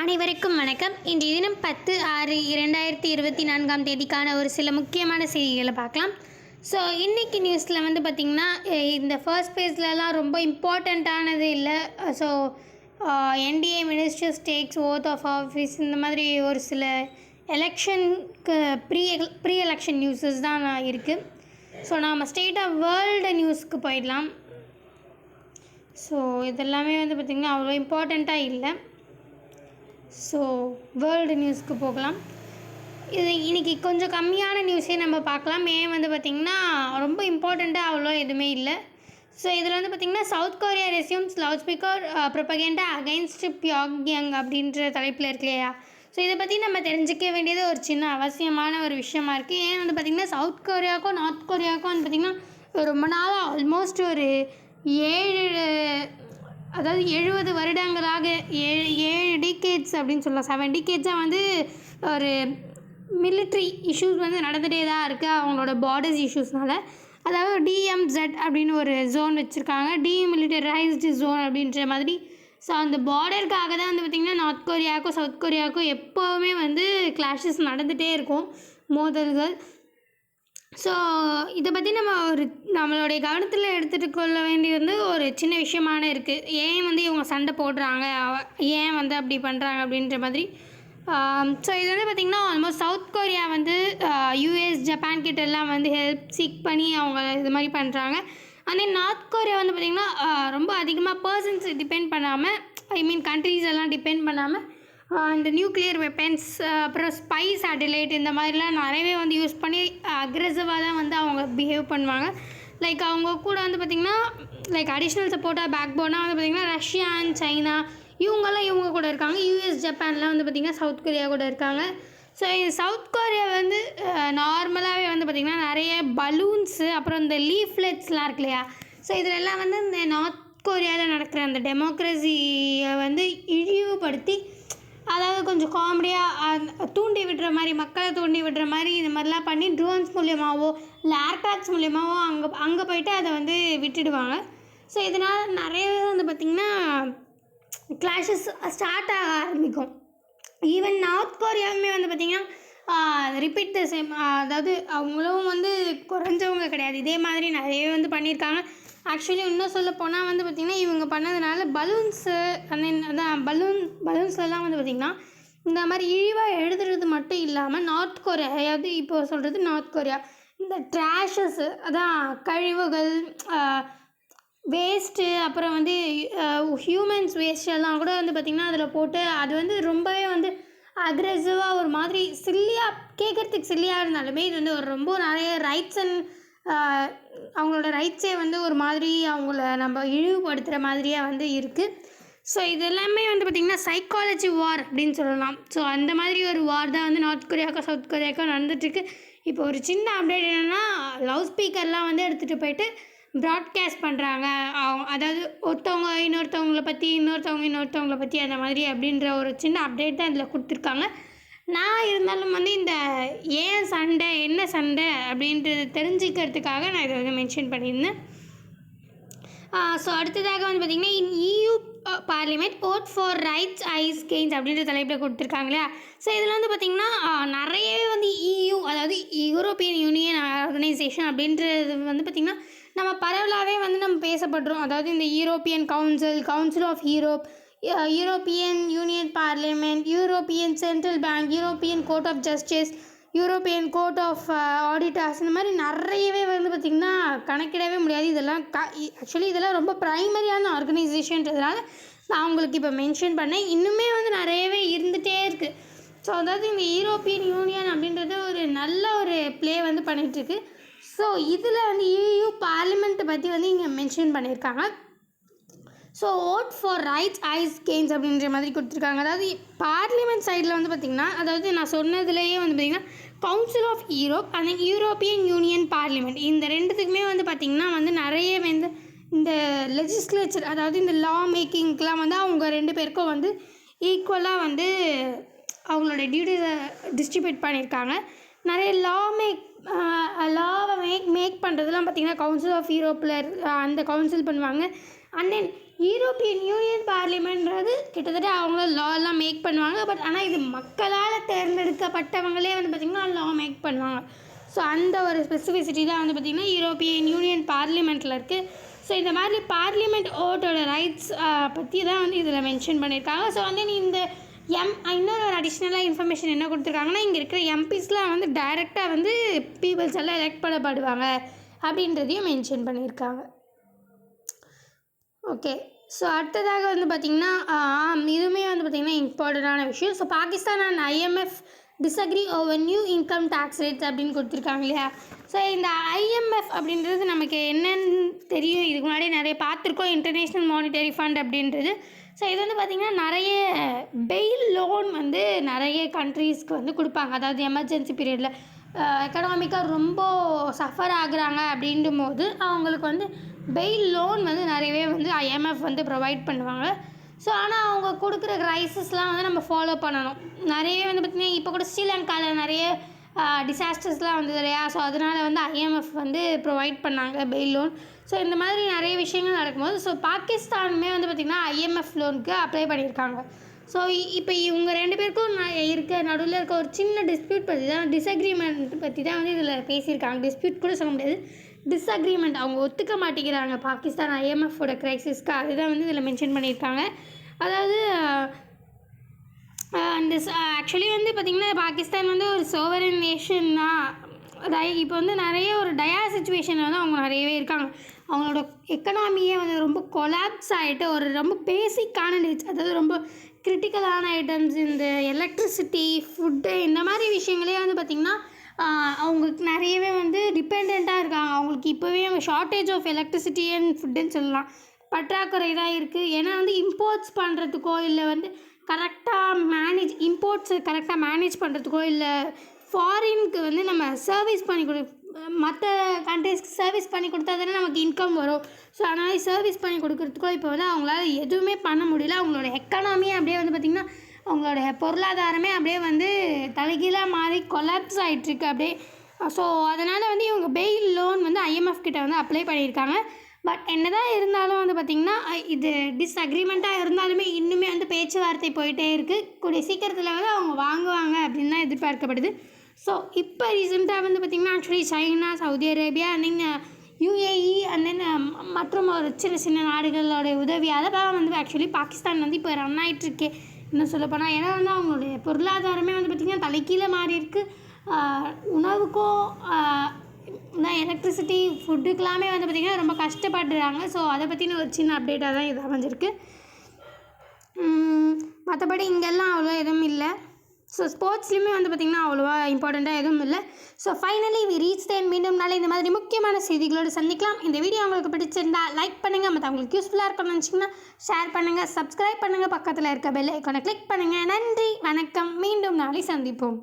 அனைவருக்கும் வணக்கம். இன்றைய தினம் 10/6/2024 தேதிக்கான ஒரு சில முக்கியமான செய்திகளை பார்க்கலாம். ஸோ இன்றைக்கி நியூஸில் வந்து பார்த்திங்கன்னா, இந்த ஃபர்ஸ்ட் பேஜ்லலாம் ரொம்ப இம்பார்ட்டண்ட்டானது இல்லை. So NDA ministers takes oath of office, இந்த மாதிரி ஒரு சில எலெக்ஷனுக்கு ப்ரீ எலெக்ஷன் நியூஸஸ் தான் இருக்குது. ஸோ நாம் ஸ்டேட்டாக வேர்ல்டு நியூஸ்க்கு போயிடலாம். ஸோ இதெல்லாமே வந்து பார்த்திங்கன்னா அவ்வளோ இம்பார்ட்டண்ட்டாக இல்லை. ஸோ வேர்ல்டு நியூஸ்க்கு போகலாம். இது இன்றைக்கி கொஞ்சம் கம்மியான நியூஸே நம்ம பார்க்கலாம். ஏன் வந்து பார்த்திங்கன்னா ரொம்ப இம்பார்ட்டண்ட்டாக அவ்வளோ எதுவுமே இல்லை. ஸோ இதில் வந்து பார்த்திங்கன்னா, South Korea resumes loud speaker propaganda against பியாங்யாங் அப்படின்ற தலைப்பில் இருக்கு இல்லையா. ஸோ இதை பற்றி நம்ம தெரிஞ்சிக்க வேண்டியது ஒரு சின்ன அவசியமான ஒரு விஷயமா இருக்குது. ஏன் வந்து பார்த்திங்கன்னா, சவுத் கொரியாவுக்கும் நார்த் கொரியாவுக்கும் வந்து பார்த்திங்கன்னா ரொம்ப நாளாக ஆல்மோஸ்ட் ஒரு 70 வருடங்களாக 7 டிகேட்ஸ் அப்படின்னு சொல்லலாம், 7 டிகேட்ஸாக வந்து ஒரு மிலிட்ரி இஷ்யூஸ் வந்து நடந்துகிட்டே தான் இருக்குது அவங்களோட பார்டர்ஸ் இஷ்யூஸ்னால. அதாவது டிஎம்செட் அப்படின்னு ஒரு ஜோன் வச்சுருக்காங்க, டீமிலிட்டரைஸ்டு ஜோன் அப்படின்ற மாதிரி. ஸோ அந்த பார்டருக்காக தான் வந்து பார்த்திங்கன்னா நார்த் கொரியாவுக்கும் சவுத் கொரியாவுக்கும் எப்போவுமே வந்து கிளாஷஸ் நடந்துகிட்டே இருக்கும், மோதல்கள். ஸோ இதை பற்றி நம்மளுடைய கவனத்தில் எடுத்துகிட்டு கொள்ள வேண்டிய வந்து ஒரு சின்ன விஷயமான இருக்குது. ஏன் வந்து இவங்க சண்டை போடுறாங்க, ஏன் வந்து அப்படி பண்ணுறாங்க அப்படின்ற மாதிரி. ஸோ இது வந்து பார்த்திங்கன்னா ஆல்மோஸ்ட் சவுத் கொரியா வந்து யூஎஸ் ஜப்பான் கிட்டெல்லாம் வந்து ஹெல்ப் சீக் பண்ணி அவங்க இது மாதிரி பண்ணுறாங்க. அதே நார்த் கொரியா வந்து பார்த்திங்கன்னா ரொம்ப அதிகமாக பர்சன்ஸ் டிபெண்ட் பண்ணாமல், கண்ட்ரீஸ் எல்லாம் டிபெண்ட் பண்ணாமல் இந்த நியூக்ளியர் வெப்பன்ஸ், அப்புறம் ஸ்பை சேட்டிலைட், இந்த மாதிரிலாம் நிறையவே வந்து யூஸ் பண்ணி அக்ரெசிவாக தான் வந்து அவங்க பிஹேவ் பண்ணுவாங்க. லைக் அவங்க கூட வந்து பார்த்திங்கன்னா அடிஷ்னல் சப்போர்ட்டாக பேக் போனால் வந்து பார்த்திங்கன்னா ரஷ்யா அண்ட் சைனா இவங்க கூட இருக்காங்க. யூஎஸ் ஜப்பான்லாம் வந்து பார்த்திங்கன்னா சவுத் கொரியா கூட இருக்காங்க. ஸோ சவுத் கொரியா வந்து நார்மலாகவே வந்து பார்த்திங்கன்னா நிறைய பலூன்ஸு, அப்புறம் இந்த லீஃப்லெட்ஸ்லாம் இருக்கு இல்லையா. ஸோ இதிலெல்லாம் வந்து இந்த நார்த் கொரியாவில் நடக்கிற அந்த டெமோக்ரஸியை வந்து இழிவுபடுத்தி, அதாவது கொஞ்சம் காமெடியாக தூண்டி விடுற மாதிரி, மக்களை தூண்டி விடுற மாதிரி இந்த மாதிரிலாம் பண்ணி ட்ரோன்ஸ் மூலியமாகவோ இல்லை ஏர்கிராஃப்ட்ஸ் மூலியமாகவோ அங்கே போய்ட்டு அதை வந்து விட்டுடுவாங்க. ஸோ இதனால் நிறையவே வந்து பார்த்திங்கன்னா கிளாஷஸ் ஸ்டார்ட் ஆக ஆரம்பிக்கும். ஈவன் நார்த் கொரியாவுமே வந்து பார்த்திங்கன்னா ரிப்பீட் த சேம், அதாவது அவங்களும் வந்து குறைஞ்சவங்க கிடையாது, இதே மாதிரி நிறையவே வந்து பண்ணியிருக்காங்க. ஆக்சுவலி இன்னும் சொல்ல போனால் வந்து பார்த்திங்கன்னா இவங்க பண்ணதுனால பலூன்ஸு அதான் பலூன்ஸ்லாம் வந்து பார்த்திங்கன்னா இந்த மாதிரி இழிவாக எழுதுறது மட்டும் இல்லாமல் நார்த் கொரியா, அதாவது இப்போ சொல்கிறது நார்த் கொரியா, இந்த ட்ராஷஸ்ஸு, அதான் கழிவுகள், வேஸ்ட்டு, அப்புறம் வந்து ஹியூமன்ஸ் வேஸ்டெல்லாம் கூட வந்து பார்த்திங்கன்னா அதில் போட்டு அது வந்து ரொம்பவே வந்து அக்ரெசிவாக ஒரு மாதிரி சில்லியாக, கேட்குறதுக்கு சில்லியாக இருந்தாலுமே இது வந்து ஒரு ரொம்ப நிறைய ரைட்ஸ் அண்ட் அவங்களோட ரைட்ஸே வந்து ஒரு மாதிரி அவங்கள நம்ம இழிவுபடுத்துகிற மாதிரியாக வந்து இருக்குது. ஸோ இது எல்லாமே வந்து பார்த்திங்கன்னா சைக்காலஜி வார் அப்படின்னு சொல்லலாம். ஸோ அந்த மாதிரி ஒரு வார் தான் வந்து நார்த் கொரியாவுக்கும் சவுத் கொரியாவுக்கும் நடந்துகிட்ருக்கு. இப்போ ஒரு சின்ன அப்டேட் என்னென்னா, லவுட் ஸ்பீக்கர்லாம் வந்து எடுத்துகிட்டு போயிட்டு ப்ராட்காஸ்ட் பண்ணுறாங்க. அதாவது ஒருத்தவங்க இன்னொருத்தவங்களை பற்றி அந்த மாதிரி அப்படின்ற ஒரு சின்ன அப்டேட் தான் இதில் கொடுத்துருக்காங்க. நான் இருந்தாலும் வந்து இந்த ஏன் சண்டை, என்ன சண்டை அப்படின்றது தெரிஞ்சுக்கிறதுக்காக நான் இதை வந்து மென்ஷன் பண்ணியிருந்தேன். ஸோ அடுத்ததாக வந்து பார்த்திங்கன்னா, EU parliament vote far rights eyes gains அப்படின்ற தலைப்பில் கொடுத்துருக்காங்க இல்லையா. ஸோ இதில் வந்து பார்த்திங்கன்னா நிறையவே வந்து EU, அதாவது யூரோப்பியன் யூனியன் ஆர்கனைசேஷன் அப்படின்றது வந்து பார்த்திங்கன்னா நம்ம பரவலாகவே வந்து நம்ம பேசப்படுறோம். அதாவது இந்த European council of Europe, European union parliament, European central bank, European court of justice, European court of auditors, இந்த மாதிரி நிறையவே வந்து பார்த்திங்கன்னா கணக்கிடவே முடியாது. இதெல்லாம் ஆக்சுவலி இதெல்லாம் ரொம்ப ப்ரைமரியான ஆர்கனைசேஷன்றதுனால நான் உங்களுக்கு இப்போ மென்ஷன் பண்ணேன். இன்னுமே வந்து நிறையவே இருந்துகிட்டே இருக்குது. ஸோ அதாவது இந்த யூரோப்பியன் யூனியன் அப்படின்றது ஒரு நல்ல ஒரு ப்ளே வந்து பண்ணிகிட்ருக்கு. ஸோ இதில் வந்து EU பார்லிமெண்ட்டை பற்றி வந்து இங்கே மென்ஷன் பண்ணியிருக்காங்க. So vote far rights eyes gains அப்படின்ற மாதிரி கொடுத்துருக்காங்க. அதாவது பார்லிமெண்ட் சைடில் வந்து பார்த்திங்கன்னா, அதாவது நான் சொன்னதுலேயே வந்து பார்த்திங்கன்னா council of Europe and European union parliament, இந்த ரெண்டுத்துக்குமே வந்து பார்த்திங்கன்னா வந்து நிறைய வந்து இந்த லெஜிஸ்லேச்சர், அதாவது இந்த லா மேக்கிங்க்கெலாம் வந்து அவங்க 2 பேருக்கும் வந்து ஈக்குவலாக வந்து அவங்களோட டியூட்டிஸை டிஸ்ட்ரிபியூட் பண்ணியிருக்காங்க. நிறைய லாவை மேக் பண்ணுறதுலாம் பார்த்திங்கன்னா கவுன்சில் ஆஃப் யூரோப்பில் அந்த கவுன்சில் பண்ணுவாங்க. அண்ட் தென் யூரோப்பியன் யூனியன் பார்லிமெண்ட்ன்றது கிட்டத்தட்ட அவங்கள லாலாம் மேக் பண்ணுவாங்க. பட் ஆனால் இது மக்களால் தேர்ந்தெடுக்கப்பட்டவங்களே வந்து பார்த்திங்கன்னா லா மேக் பண்ணுவாங்க. ஸோ அந்த ஒரு ஸ்பெசிஃபிசிட்டி தான் வந்து பார்த்திங்கன்னா யூரோப்பியன் யூனியன் பார்லிமெண்ட்டில் இருக்குது. ஸோ இந்த மாதிரி பார்லிமெண்ட் ஓட்டோட ரைட்ஸ் பற்றி தான் வந்து இதில் மென்ஷன் பண்ணியிருக்காங்க. ஸோ வந்து இந்த இன்னொரு ஒரு அடிஷ்னலாக இன்ஃபர்மேஷன் என்ன கொடுத்துருக்காங்கன்னா, இங்கே இருக்கிற எம்பிஸ்லாம் வந்து டைரெக்டாக வந்து பீப்புள்ஸ் எல்லாம் எலெக்ட் பண்ணப்படுவாங்க அப்படின்றதையும் மென்ஷன் பண்ணியிருக்காங்க. ஓகே, ஸோ அடுத்ததாக வந்து பார்த்திங்கன்னா இதுவுமே வந்து பார்த்திங்கன்னா இம்பார்ட்டண்ட்டான விஷயம். So Pakistan and IMF disagree over new income tax rates அப்படின்னு கொடுத்துருக்காங்க இல்லையா. ஸோ இந்த IMF அப்படின்றது நமக்கு என்னன்னு தெரியும், இதுக்கு முன்னாடி நிறைய பார்த்துருக்கோம், இன்டர்நேஷ்னல் மானிட்டரி ஃபண்ட் அப்படின்றது. ஸோ இது வந்து பார்த்திங்கன்னா நிறைய பெயில் லோன் வந்து நிறைய கண்ட்ரீஸ்க்கு வந்து கொடுப்பாங்க. அதாவது எமர்ஜென்சி பீரியடில் எக்கனாமிக்காக ரொம்ப சஃபர் ஆகுறாங்க அப்படின்டும் போது அவங்களுக்கு வந்து பெயில் லோன் வந்து நிறையவே வந்து IMF வந்து ப்ரொவைட் பண்ணுவாங்க. ஸோ ஆனால் அவங்க கொடுக்குற ரைசஸ்லாம் வந்து நம்ம ஃபாலோ பண்ணணும். நிறையவே வந்து பார்த்திங்கன்னா இப்போ கூட ஸ்ரீலங்காவில் நிறைய டிசாஸ்டர்ஸ்லாம் வந்தது இல்லையா. ஸோ அதனால் வந்து IMF வந்து ப்ரொவைட் பண்ணாங்க பெயில் லோன். ஸோ இந்த மாதிரி நிறைய விஷயங்கள் நடக்கும்போது ஸோ பாகிஸ்தானுமே வந்து பார்த்திங்கன்னா IMF லோனுக்கு அப்ளை பண்ணியிருக்காங்க. ஸோ இப்போ இவங்க 2 பேருக்கும் நடுவில் இருக்க ஒரு சின்ன டிஸ்பியூட் பற்றி தான், டிஸ்அக்ரிமெண்ட் பற்றி தான் வந்து இதில் பேசியிருக்காங்க. டிஸ்பியூட் கூட சொல்ல முடியாது, டிஸ்அக்ரிமெண்ட். அவங்க ஒத்துக்க மாட்டேங்கிறாங்க பாகிஸ்தான் IMFோட க்ரைசிஸ்க்கு. அதுதான் வந்து இதில் மென்ஷன் பண்ணியிருக்காங்க. அதாவது அந்த ஆக்சுவலி வந்து பார்த்திங்கன்னா பாகிஸ்தான் வந்து ஒரு சோவரன் நேஷன் தான். இப்போ வந்து நிறைய ஒரு டயர் சுச்சுவேஷனில் வந்து அவங்க நிறையவே இருக்காங்க. அவங்களோட எக்கனாமியே வந்து ரொம்ப கொலாப்ஸ் ஆகிட்டு ஒரு ரொம்ப பேசிக்கான நீட்ஸ், அதாவது ரொம்ப கிரிட்டிக்கலான ஐட்டம்ஸ், இந்த எலக்ட்ரிசிட்டி, ஃபுட்டு, இந்த மாதிரி விஷயங்களே வந்து பார்த்திங்கன்னா அவங்களுக்கு நிறையவே வந்து டிபெண்ட்டாக இருக்காங்க. அவங்களுக்கு இப்போவே ஷார்ட்டேஜ் ஆஃப் எலக்ட்ரிசிட்டி அண்ட் ஃபுட்டுன்னு சொல்லலாம், பற்றாக்குறை தான் இருக்குது. ஏன்னா வந்து இம்போர்ட்ஸ் பண்ணுறதுக்கோ இல்லை வந்து இம்போர்ட்ஸை கரெக்டாக மேனேஜ் பண்ணுறதுக்கோ இல்லை ஃபாரினுக்கு வந்து நம்ம சர்வீஸ் பண்ணி மற்ற கண்ட்ரீஸ்க்கு சர்வீஸ் பண்ணி கொடுத்தா தானே நமக்கு இன்கம் வரும். ஸோ அதனால் சர்வீஸ் பண்ணி கொடுக்குறதுக்கோ இப்போ வந்து அவங்களால எதுவுமே பண்ண முடியல. அவங்களோட எக்கானமியே அப்படியே வந்து பார்த்திங்கன்னா அவங்களோட பொருளாதாரமே அப்படியே வந்து தலைகீழாக மாறி கொலாப்ஸ் ஆகிட்டுருக்கு அப்படியே. ஸோ அதனால் வந்து இவங்க பெயில் லோன் வந்து IMF கிட்ட வந்து அப்ளை பண்ணியிருக்காங்க. பட் என்ன தான் இருந்தாலும் வந்து பார்த்திங்கன்னா இது டிஸ்அக்ரிமெண்ட்டாக இருந்தாலுமே இன்னுமே வந்து பேச்சுவார்த்தை போயிட்டே இருக்குது. கூடிய சீக்கிரத்தில் வந்து அவங்க வாங்குவாங்க அப்படின்னு தான் எதிர்பார்க்கப்படுது. ஸோ இப்போ ரீசெண்டாக வந்து பார்த்திங்கன்னா actually China, Saudi Arabia and then UAE and then மற்றும் ஒரு சின்ன சின்ன நாடுகளோட உதவி அதெல்லாம் வந்து ஆக்சுவலி பாகிஸ்தான் வந்து இப்போ ரன் ஆகிட்டுருக்கு இன்னும் சொல்லப்போனால். ஏன்னா வந்து அவங்களுடைய பொருளாதாரமே வந்து பார்த்திங்கன்னா தலைக்கீழே மாறி இருக்குது. உணவுக்கும் எலக்ட்ரிசிட்டி, ஃபுட்டுக்கெல்லாமே வந்து பார்த்திங்கன்னா ரொம்ப கஷ்டப்படுறாங்க. ஸோ அதை பற்றின ஒரு சின்ன அப்டேட்டாக தான் இது அமைஞ்சிருக்கு. மற்றபடி இங்கெல்லாம் அவ்வளோவா எதுவும் இல்லை. ஸோ ஸ்போர்ட்ஸ்லேயுமே வந்து பார்த்திங்கன்னா அவ்வளோவா இம்பார்ட்டண்ட்டாக எதுவும் இல்லை. So finally reach time. மீண்டும் நாளை இந்த மாதிரி முக்கியமான செய்திகளோடு சந்திக்கலாம். இந்த வீடியோ உங்களுக்கு பிடிச்சிருந்தா லைக் பண்ணுங்கள், மற்ற உங்களுக்கு யூஸ்ஃபுல்லாக இருக்கணும்னு நினச்சிங்கன்னா ஷேர் பண்ணுங்கள், சப்ஸ்கிரைப் பண்ணுங்கள், பக்கத்தில் இருக்க பெல் ஐக்கானை கிளிக் பண்ணுங்கள். நன்றி, வணக்கம், மீண்டும் நாளை சந்திப்போம்.